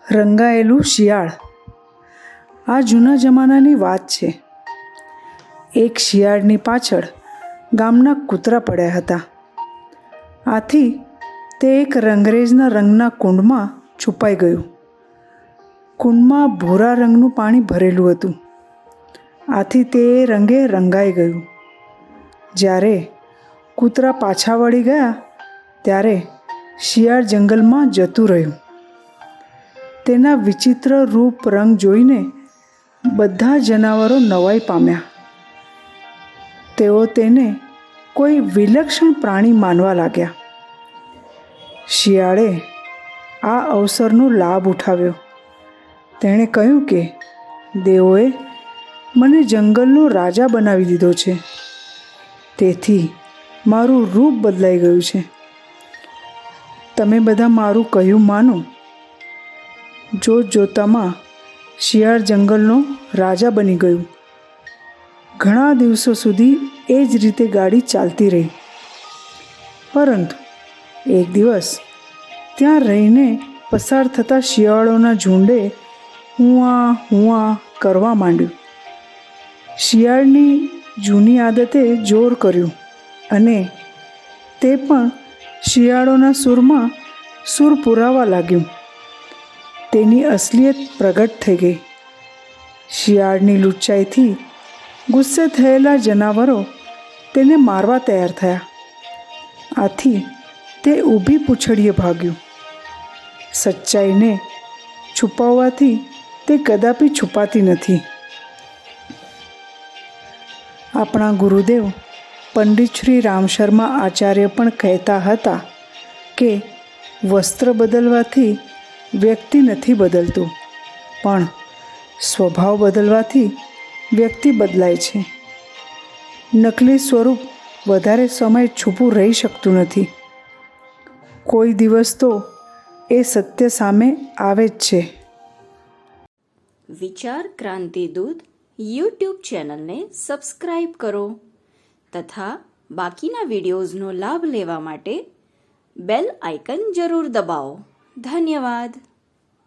રંગાયેલું શિયાળ. આ જૂના જમાનાની વાત છે. એક શિયાળની પાછળ ગામના કૂતરા પડ્યા હતા. આથી તે એક રંગરેજના રંગના કુંડમાં છુપાઈ ગયું. કુંડમાં ભૂરા રંગનું પાણી ભરેલું હતું. આથી તે રંગે રંગાઈ ગયું. જ્યારે કૂતરા પાછા વળી ગયા ત્યારે શિયાળ જંગલમાં જતું રહ્યું. તેના વિચિત્ર રૂપ રંગ જોઈને બધા જનાવરો નવાઈ પામ્યા. તેઓ તેને કોઈ વિલક્ષણ પ્રાણી માનવા લાગ્યા. શિયાળે આ અવસરનો લાભ ઉઠાવ્યો. તેણે કહ્યું કે દેવોએ મને જંગલનો રાજા બનાવી દીધો છે, તેથી મારું રૂપ બદલાઈ ગયું છે. તમે બધા મારું કહ્યું માનો. જોતામાં શિયાળ જંગલનો રાજા બની ગયું. ઘણા દિવસો સુધી એ જ રીતે ગાડી ચાલતી રહી. પરંતુ એક દિવસ ત્યાં રહીને પસાર થતા શિયાળોના ઝુંડે હુંઆ કરવા માંડ્યું. શિયાળની જૂની આદતે જોર કર્યું અને તે પણ શિયાળોના સૂરમાં સૂર પુરાવા લાગ્યું. તેની અસલિયત પ્રગટ થઈ ગઈ. શિયાળની લુચ્ચાઈથી ગુસ્સે થયેલા જનાવરો તેને મારવા તૈયાર થયા. આથી તે ઊભી પૂંછડીએ ભાગ્યું. સચ્ચાઈને છુપાવવાથી તે કદાપી છુપાતી નથી. આપણા ગુરુદેવ પંડિત શ્રી રામ શર્મા આચાર્ય પણ કહેતા હતા કે વસ્ત્ર બદલવાથી વ્યક્તિ નથી બદલતું, પણ સ્વભાવ બદલવાથી વ્યક્તિ બદલાય છે. નકલી સ્વરૂપ વધારે સમય છૂપું રહી શકતું નથી. કોઈ દિવસ તો એ સત્ય સામે આવે જ છે. વિચાર ક્રાંતિ દૂત યુટ્યુબ ચેનલને સબસ્ક્રાઈબ કરો તથા બાકીના વિડીયોઝનો લાભ લેવા માટે બેલ આઇકન જરૂર દબાવો. ધન્યવાદ.